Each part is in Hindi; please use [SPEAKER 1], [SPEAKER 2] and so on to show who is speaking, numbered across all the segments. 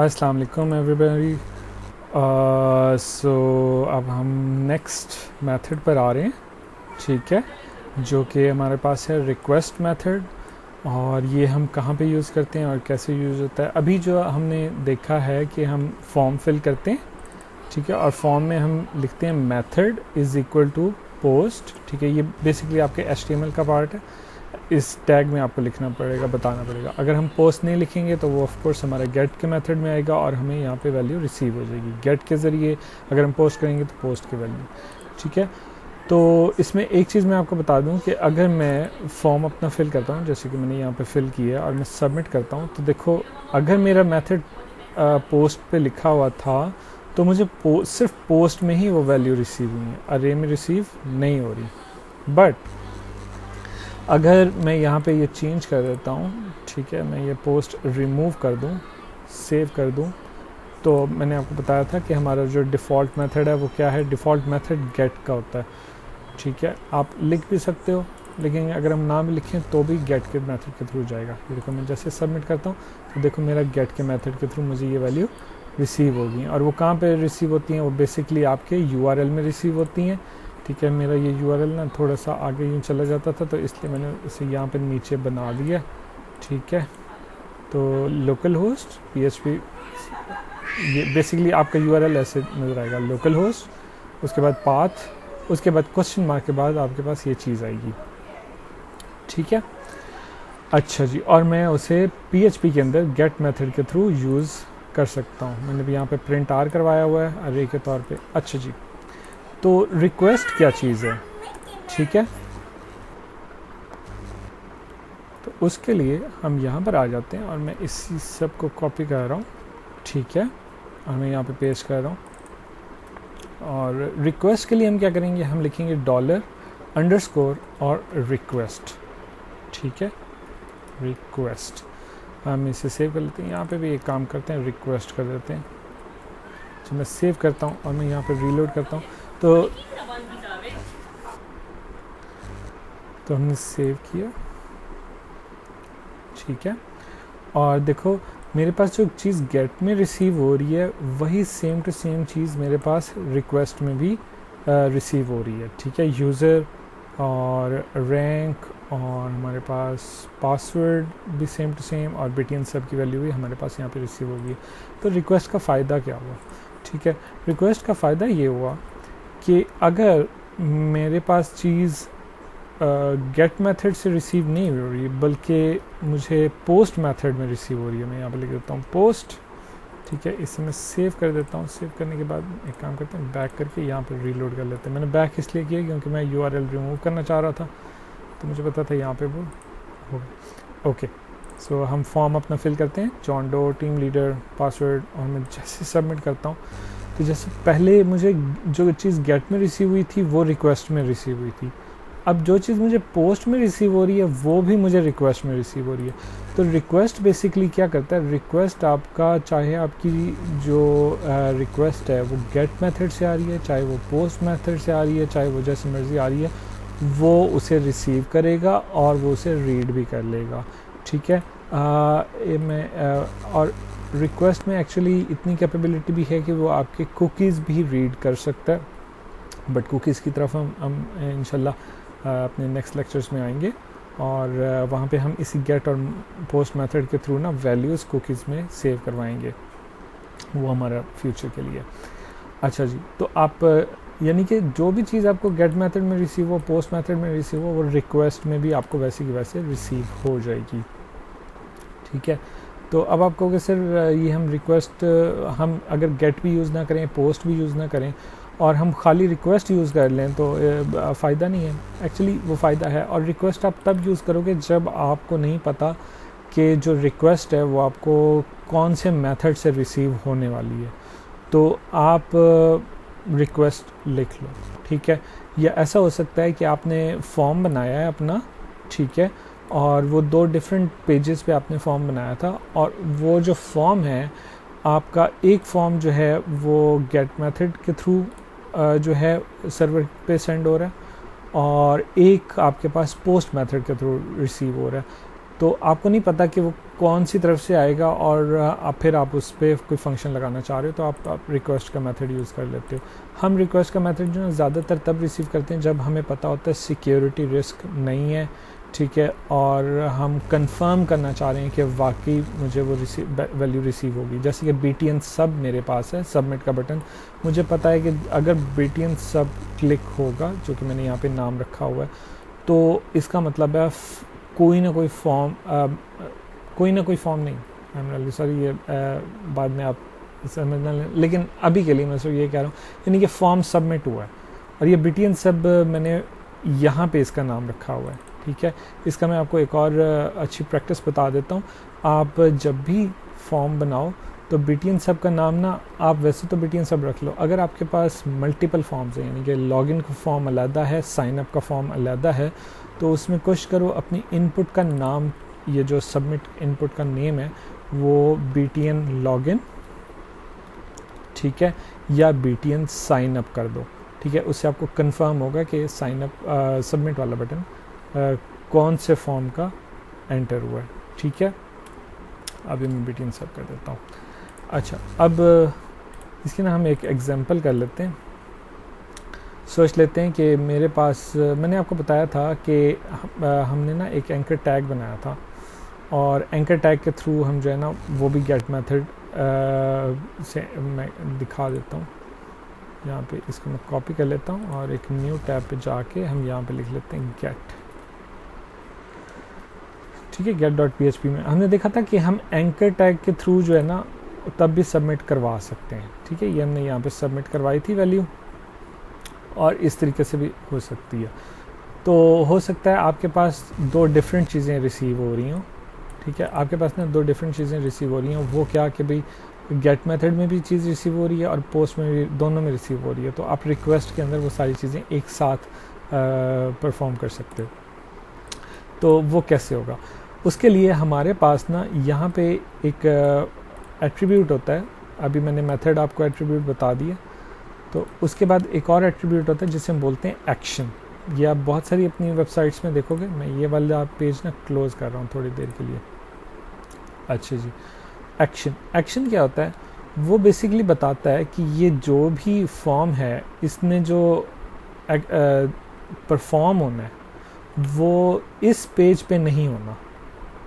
[SPEAKER 1] अस्सलाम वालेकुम एवरीबॉडी। सो अब हम नेक्स्ट मेथड पर आ रहे हैं, ठीक है, जो कि हमारे पास है रिक्वेस्ट मेथड। और ये हम कहाँ पे यूज़ करते हैं और कैसे यूज़ होता है। अभी जो हमने देखा है कि हम फॉर्म फिल करते हैं, ठीक है, और फॉर्म में हम लिखते हैं method is equal to post, ठीक है। ये बेसिकली आपके HTML का पार्ट है। इस टैग में आपको लिखना पड़ेगा, बताना पड़ेगा। अगर हम पोस्ट नहीं लिखेंगे तो वो ऑफ कोर्स हमारे गेट के मेथड में आएगा और हमें यहाँ पे वैल्यू रिसीव हो जाएगी गेट के ज़रिए। अगर हम पोस्ट करेंगे तो पोस्ट की वैल्यू, ठीक है। तो इसमें एक चीज़ मैं आपको बता दूं कि अगर मैं फॉर्म अपना फिल करता हूँ, जैसे कि मैंने यहाँ पे फिल किया है और मैं सबमिट करता हूँ, तो देखो अगर मेरा मेथड पोस्ट पे लिखा हुआ था तो मुझे सिर्फ पोस्ट में ही वो वैल्यू रिसीव हुई है, अरे में रिसीव नहीं हो रही। बट अगर मैं यहाँ पे ये चेंज कर देता हूँ, ठीक है, मैं ये पोस्ट रिमूव कर दूँ, सेव कर दूँ, तो मैंने आपको बताया था कि हमारा जो डिफ़ॉल्ट मेथड है वो क्या है। डिफ़ॉल्ट मेथड गेट का होता है, ठीक है। आप लिख भी सकते हो, लेकिन अगर हम ना भी लिखें तो भी गेट के मेथड के थ्रू जाएगा। ये देखो मैं जैसे सबमिट करता हूँ तो देखो मेरा गेट के मेथड के थ्रू मुझे ये वैल्यू रिसीव होगी। और वो कहाँ पे रिसीव होती हैं, वो बेसिकली आपके URL में रिसीव होती हैं, ठीक है। मेरा ये URL ना थोड़ा सा आगे यूँ चला जाता था, तो इसलिए मैंने इसे यहाँ पे नीचे बना दिया, ठीक है। तो लोकल होस्ट PHP, ये बेसिकली आपका URL ऐसे नज़र आएगा, लोकल होस्ट, उसके बाद पाथ, उसके बाद क्वेश्चन मार्क के बाद आपके पास ये चीज़ आएगी, ठीक है। अच्छा जी, और मैं उसे PHP के अंदर गेट मेथड के थ्रू यूज़ कर सकता हूँ। मैंने भी यहाँ पे प्रिंट आर करवाया हुआ है अरे के तौर पे। अच्छा जी, तो रिक्वेस्ट क्या चीज़ है, ठीक है। तो उसके लिए हम यहाँ पर आ जाते हैं और मैं इसी सब को कॉपी कर रहा हूँ, ठीक है, और मैं यहाँ पे पेस्ट कर रहा हूँ। और रिक्वेस्ट के लिए हम क्या करेंगे, हम लिखेंगे $_ और रिक्वेस्ट, ठीक है, रिक्वेस्ट। हम इसे सेव कर लेते हैं। यहाँ पे भी एक काम करते हैं, रिक्वेस्ट कर देते हैं। तो मैं सेव करता हूँ और मैं यहाँ पे रीलोड करता हूँ। तो हमने सेव किया, ठीक है। और देखो मेरे पास जो चीज़ गेट में रिसीव हो रही है वही सेम टू सेम चीज़ मेरे पास रिक्वेस्ट में भी रिसीव हो रही है, ठीक है। यूज़र और रैंक और हमारे पास पासवर्ड भी सेम टू सेम और BTN सब की वैल्यू भी हमारे पास यहाँ पे रिसीव होगी। तो रिक्वेस्ट का फ़ायदा क्या हुआ, ठीक है। रिक्वेस्ट का फ़ायदा ये हुआ कि अगर मेरे पास चीज़ गेट मेथड से रिसीव नहीं हो रही बल्कि मुझे पोस्ट मेथड में रिसीव हो रही है, मैं यहाँ पर लिख देता हूँ पोस्ट, ठीक है। इसे मैं सेव कर देता हूँ। सेव करने के बाद एक काम करते हैं, बैक करके यहाँ पर रीलोड कर लेते हैं। मैंने बैक इसलिए किया क्योंकि मैं URL रिमूव करना चाह रहा था, तो मुझे पता था यहाँ पे वो होगा। ओके, सो हम फॉर्म अपना फिल करते हैं, John Doe, team leader, password, और मैं जैसे सबमिट करता हूँ तो जैसे पहले मुझे जो चीज़ गेट में रिसीव हुई थी वो रिक्वेस्ट में रिसीव हुई थी, अब जो चीज़ मुझे पोस्ट में रिसीव हो रही है वो भी मुझे रिक्वेस्ट में रिसीव हो रही है। तो रिक्वेस्ट बेसिकली क्या करता है, रिक्वेस्ट आपका, चाहे आपकी जो रिक्वेस्ट है वो गेट मेथड से आ रही है, चाहे वो पोस्ट मेथड से आ रही है, चाहे वो जैसे मर्ज़ी आ रही है, वो उसे रिसीव करेगा और वो उसे रीड भी कर लेगा, ठीक है। और रिक्वेस्ट में एक्चुअली इतनी कैपेबिलिटी भी है कि वो आपके कुकीज़ भी रीड कर सकता है। बट कुकीज़ की तरफ हम इंशाल्लाह अपने नेक्स्ट लेक्चर्स में आएंगे और वहाँ पे हम इसी गेट और पोस्ट मेथड के थ्रू ना वैल्यूज़ कुकीज़ में सेव करवाएंगे, वो हमारा फ्यूचर के लिए। अच्छा जी, तो आप यानी कि जो भी चीज़ आपको गेट मेथड में रिसीव हो, पोस्ट मेथड में रिसीव हो, वो रिक्वेस्ट में भी आपको वैसे की वैसे रिसीव हो जाएगी, ठीक है। तो अब आप कहोगे सर ये हम रिक्वेस्ट, हम अगर गेट भी यूज़ ना करें, पोस्ट भी यूज़ ना करें और हम खाली रिक्वेस्ट यूज़ कर लें तो फ़ायदा नहीं है। एक्चुअली वो फ़ायदा है। और रिक्वेस्ट आप तब यूज़ करोगे जब आपको नहीं पता कि जो रिक्वेस्ट है वो आपको कौन से मेथड से रिसीव होने वाली है, तो आप रिक्वेस्ट लिख लो, ठीक है। या ऐसा हो सकता है कि आपने फॉर्म बनाया है अपना, ठीक है, और वो 2 डिफरेंट पेजेस पे आपने फॉर्म बनाया था, और वो जो फॉर्म है आपका, एक फॉर्म जो है वो गेट मेथड के थ्रू जो है सर्वर पे सेंड हो रहा है और एक आपके पास पोस्ट मेथड के थ्रू रिसीव हो रहा है। तो आपको नहीं पता कि वो कौन सी तरफ से आएगा, और फिर आप उस पर कोई फंक्शन लगाना चाह रहे हो, तो आप रिक्वेस्ट का मेथड यूज़ कर लेते हो। हम रिक्वेस्ट का मेथड जो है ज़्यादातर तब रिसीव करते हैं जब हमें पता होता है सिक्योरिटी रिस्क नहीं है, ठीक है, और हम कंफर्म करना चाह रहे हैं कि वाकई मुझे वो वैल्यू रिसीव होगी। जैसे कि BTN सब मेरे पास है, सबमिट का बटन, मुझे पता है कि अगर BTN सब क्लिक होगा, जो कि मैंने यहाँ पे नाम रखा हुआ है, तो इसका मतलब है कोई ना कोई फॉर्म नहीं, आई एम रियली सॉरी, ये बाद में आप समझना लें, लेकिन अभी के लिए मैं सिर्फ ये कह रहा हूँ, यानी कि फॉर्म सबमिट हुआ है। और ये BTN सब मैंने यहाँ पे इसका नाम रखा हुआ है, ठीक है। इसका मैं आपको एक और अच्छी प्रैक्टिस बता देता हूँ। आप जब भी फॉर्म बनाओ तो BTN सब का नाम ना, आप वैसे तो BTN सब रख लो, अगर आपके पास मल्टीपल फॉर्म्स हैं, यानी कि लॉगिन का फॉर्म अलहदा है, साइन अप का फॉर्म अलहदा है, तो उसमें कोशिश करो अपनी इनपुट का नाम, ये जो सबमिट इनपुट का नेम है वो BTN लॉगिन, ठीक है, या BTN साइन अप कर दो, ठीक है। उससे आपको कंफर्म होगा कि साइन अप सबमिट वाला बटन कौन से फॉर्म का एंटर हुआ है, ठीक है। अभी मैं BTN सब कर देता हूँ। अच्छा, अब इसकी ना हम एक एग्जांपल कर लेते हैं। सोच लेते हैं कि मेरे पास, मैंने आपको बताया था कि हमने ना एक एंकर टैग बनाया था, और एंकर टैग के थ्रू हम जो है ना वो भी गेट मेथड से मैं दिखा देता हूँ। यहाँ पे इसको मैं कॉपी कर लेता हूँ और एक न्यू टैब पे जाके हम यहाँ पे लिख लेते हैं गेट, ठीक है। get.php में हमने देखा था कि हम एंकर टैग के थ्रू जो है ना तब भी सबमिट करवा सकते हैं, ठीक है। ये हमने यहाँ पे सबमिट करवाई थी वैल्यू, और इस तरीके से भी हो सकती है। तो हो सकता है आपके पास दो डिफरेंट चीज़ें रिसीव हो रही हों, ठीक है। आपके पास ना दो डिफरेंट चीज़ें रिसीव हो रही हैं, वो क्या कि भाई गेट मेथड में भी चीज़ रिसीव हो रही है और पोस्ट में भी, दोनों में रिसीव हो रही है। तो आप रिक्वेस्ट के अंदर वो सारी चीज़ें एक साथ परफॉर्म कर सकते हो। तो वो कैसे होगा, उसके लिए हमारे पास ना यहाँ पे एक एट्रीब्यूट होता है। अभी मैंने मेथड आपको एट्रीब्यूट बता दिया, तो उसके बाद एक और एट्रीब्यूट होता है जिसे हम बोलते हैं एक्शन। ये आप बहुत सारी अपनी वेबसाइट्स में देखोगे। मैं ये वाला पेज ना क्लोज़ कर रहा हूँ थोड़ी देर के लिए। अच्छा जी, एक्शन क्या होता है, वो बेसिकली बताता है कि ये जो भी फॉर्म है इसने जो परफॉर्म होना है वो इस पेज पे नहीं होना,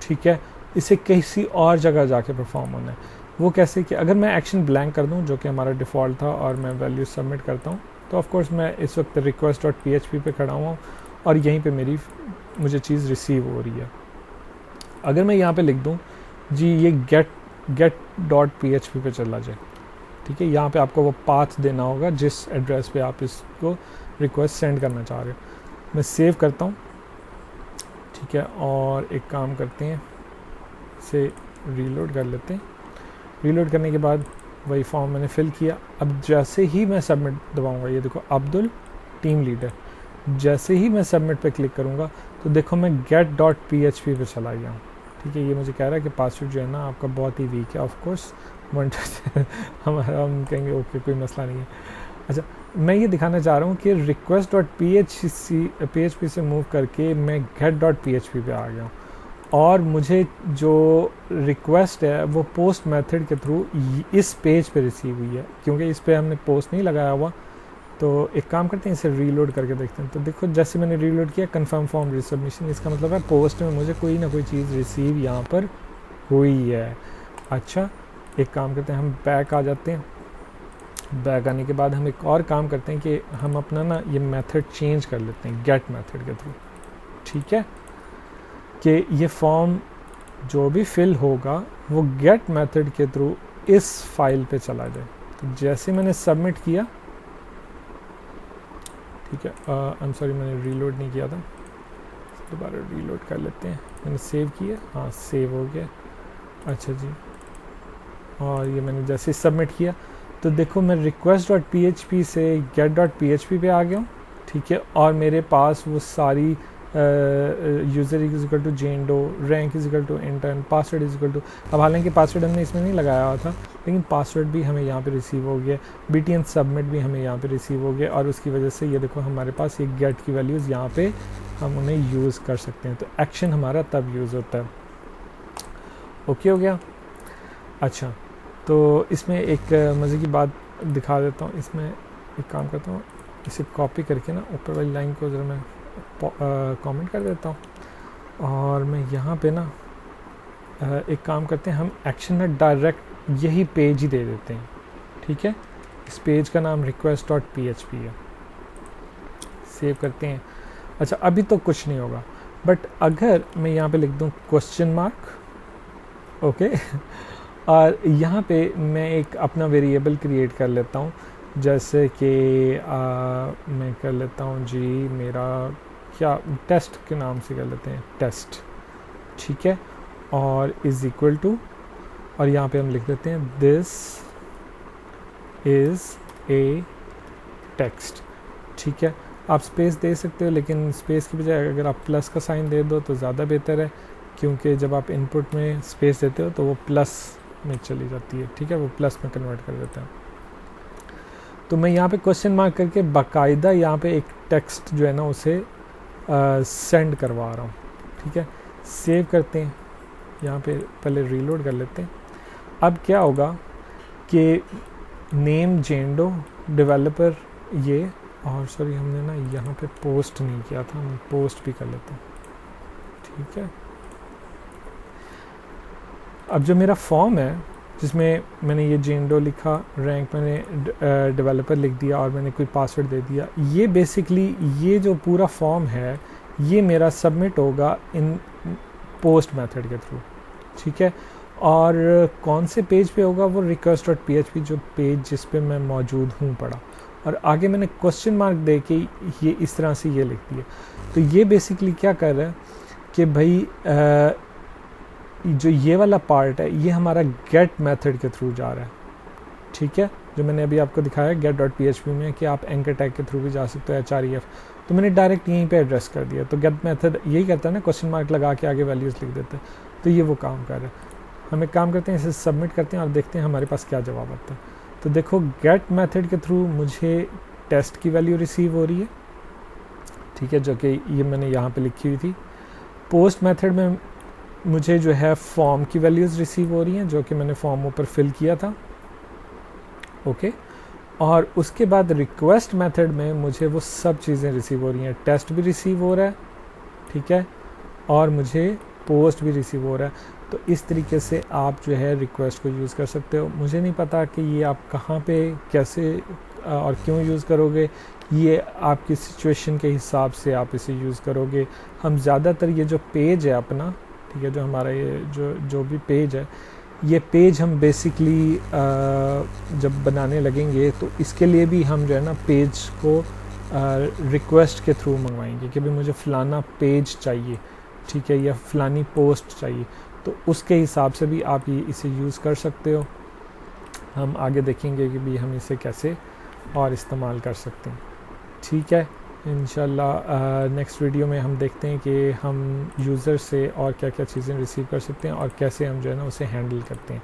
[SPEAKER 1] ठीक है, इसे किसी और जगह जाके परफॉर्म होना है। वो कैसे कि अगर मैं एक्शन ब्लैंक कर दूं, जो कि हमारा डिफ़ॉल्ट था, और मैं वैल्यू सबमिट करता हूं, तो ऑफ कोर्स मैं इस वक्त request.php पे खड़ा हुआ हूँ और यहीं पे मुझे चीज़ रिसीव हो रही है। अगर मैं यहाँ पे लिख दूँ जी ये get.php पे चला जाए, ठीक है, यहाँ पे आपको वो पाथ देना होगा जिस एड्रेस पे आप इसको रिक्वेस्ट सेंड करना चाह रहे हो। मैं सेव करता हूँ, ठीक है, और एक काम करते हैं, इसे रीलोड कर लेते हैं। रीलोड करने के बाद वही फॉर्म मैंने फिल किया। अब जैसे ही मैं सबमिट दबाऊंगा, ये देखो अब्दुल टीम लीडर, जैसे ही मैं सबमिट पे क्लिक करूंगा तो देखो मैं get.php पे चला गया हूँ, ठीक है। ये मुझे कह रहा है कि पासवर्ड जो है ना आपका बहुत ही वीक है। ऑफ कोर्स हम कहेंगे ओके, कोई मसला नहीं है। अच्छा, मैं ये दिखाना चाह रहा हूँ कि request.php से मूव करके मैं get.php पे आ गया हूँ, और मुझे जो रिक्वेस्ट है वो पोस्ट मेथड के थ्रू इस पेज पे रिसीव हुई है, क्योंकि इस पे हमने पोस्ट नहीं लगाया हुआ। तो एक काम करते हैं, इसे रीलोड करके देखते हैं। तो देखो जैसे मैंने रीलोड किया, कंफर्म फॉर्म रिसबमिशन, इसका मतलब है पोस्ट में मुझे कोई ना कोई चीज़ रिसीव यहाँ पर हुई है। अच्छा, एक काम करते हैं, हम बैक आ जाते हैं। बैक आने के बाद हम एक और काम करते हैं कि हम अपना ना ये मेथड चेंज कर लेते हैं गेट मेथड के थ्रू, ठीक है, कि ये फॉर्म जो भी फिल होगा वो गेट मेथड के थ्रू इस फाइल पे चला जाए। तो जैसे मैंने सबमिट किया, ठीक है, आई एम सॉरी मैंने रीलोड नहीं किया था, दोबारा रीलोड कर लेते हैं। मैंने सेव किया, हाँ सेव हो गया। अच्छा जी, और ये मैंने जैसे सबमिट किया तो देखो मैं request.php से get.php पे आ गया हूँ, ठीक है, और मेरे पास वो सारी यूज़र इज इक्वल टू जेंडो, rank is equal to intern, password is equal to, अब हालांकि पासवर्ड हमने इसमें नहीं लगाया हुआ था, लेकिन पासवर्ड भी हमें यहाँ पे रिसीव हो गया, BTN सबमिट भी हमें यहाँ पे रिसीव हो गया, और उसकी वजह से ये देखो हमारे पास ये गेट की वैल्यूज़ यहाँ पे हम उन्हें यूज़ कर सकते हैं। तो एक्शन हमारा तब यूज़ होता है ओके हो गया। अच्छा, तो इसमें एक मज़े की बात दिखा देता हूँ। इसमें एक काम करता हूँ, इसे कॉपी करके ना ऊपर वाली लाइन को ज़रा मैं कमेंट कर देता हूँ, और मैं यहाँ पे ना एक काम करते हैं, हम एक्शन में डायरेक्ट यही पेज ही दे देते हैं। ठीक है, इस पेज का नाम request.php है। सेव करते हैं। अच्छा, अभी तो कुछ नहीं होगा, बट अगर मैं यहाँ पे लिख दूँ क्वेश्चन मार्क, ओके, और यहाँ पे मैं एक अपना वेरिएबल क्रिएट कर लेता हूँ, जैसे कि मैं कर लेता हूँ जी, मेरा क्या टेस्ट के नाम से कर लेते हैं, टेस्ट। ठीक है, और इज़ इक्वल टू, और यहाँ पे हम लिख देते हैं दिस इज़ ए टेक्स्ट। ठीक है, आप स्पेस दे सकते हो, लेकिन स्पेस की बजाय अगर आप प्लस का साइन दे दो तो ज़्यादा बेहतर है, क्योंकि जब आप इनपुट में स्पेस देते हो तो वो प्लस में चली जाती है। ठीक है, वो प्लस में कन्वर्ट कर देता है। तो मैं यहाँ पे क्वेश्चन मार्क करके बाकायदा यहाँ पे एक टेक्स्ट जो है ना उसे सेंड करवा रहा हूँ। ठीक है, सेव करते हैं। यहाँ पे पहले रीलोड कर लेते हैं। अब क्या होगा कि नेम जेंडो डेवलपर ये, और सॉरी हमने ना यहाँ पे पोस्ट नहीं किया था, हम पोस्ट भी कर लेते हैं। ठीक है, अब जो मेरा फॉर्म है जिसमें मैंने ये जेंडो लिखा, रैंक मैंने डेवलपर लिख दिया और मैंने कोई पासवर्ड दे दिया, ये बेसिकली ये जो पूरा फॉर्म है ये मेरा सबमिट होगा इन पोस्ट मेथड के थ्रू। ठीक है, और कौन से पेज पे होगा, वो request.php जो पेज जिस पे मैं मौजूद हूँ पड़ा, और आगे मैंने क्वेश्चन मार्क दे के ये इस तरह से ये लिख दिया। तो ये बेसिकली क्या कर रहा है कि भाई जो ये वाला पार्ट है ये हमारा गेट मेथड के थ्रू जा रहा है। ठीक है, जो मैंने अभी आपको दिखाया get.php में कि आप एंकर टैग के थ्रू भी जा सकते हो, href, तो मैंने डायरेक्ट यहीं पे एड्रेस कर दिया। तो गेट मेथड यही करता है ना, क्वेश्चन मार्क लगा के आगे वैल्यूज़ लिख देते हैं, तो ये वो काम कर रहा है। हम एक काम करते हैं, इसे सबमिट करते हैं और देखते हैं हमारे पास क्या जवाब आता है। तो देखो, गेट मेथड के थ्रू मुझे टेस्ट की वैल्यू रिसीव हो रही है। ठीक है, जो कि ये मैंने यहाँ पे लिखी हुई थी। पोस्ट मेथड में मुझे जो है फॉर्म की वैल्यूज़ रिसीव हो रही हैं, जो कि मैंने फॉर्म ऊपर फिल किया था। ओके, और उसके बाद रिक्वेस्ट मेथड में मुझे वो सब चीज़ें रिसीव हो रही हैं, टेस्ट भी रिसीव हो रहा है। ठीक है, और मुझे पोस्ट भी रिसीव हो रहा है। तो इस तरीके से आप जो है रिक्वेस्ट को यूज़ कर सकते हो। मुझे नहीं पता कि ये आप कहाँ पे कैसे और क्यों यूज़ करोगे, ये आपकी सिचुएशन के हिसाब से आप इसे यूज़ करोगे। हम ज़्यादातर ये जो पेज है अपना, ठीक है, जो हमारा ये जो भी पेज है, ये पेज हम बेसिकली जब बनाने लगेंगे तो इसके लिए भी हम जो है ना पेज को रिक्वेस्ट के थ्रू मंगवाएंगे कि भाई मुझे फ़लाना पेज चाहिए, ठीक है, या फ़लानी पोस्ट चाहिए। तो उसके हिसाब से भी आप ये इसे यूज़ कर सकते हो। हम आगे देखेंगे कि भी हम इसे कैसे और इस्तेमाल कर सकते हैं। ठीक है, इंशाल्लाह नेक्स्ट वीडियो में हम देखते हैं कि हम यूज़र से और क्या क्या चीज़ें रिसीव कर सकते हैं और कैसे हम जो है ना उसे हैंडल करते हैं।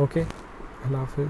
[SPEAKER 1] ओके, अल्लाह हाफ़िज़।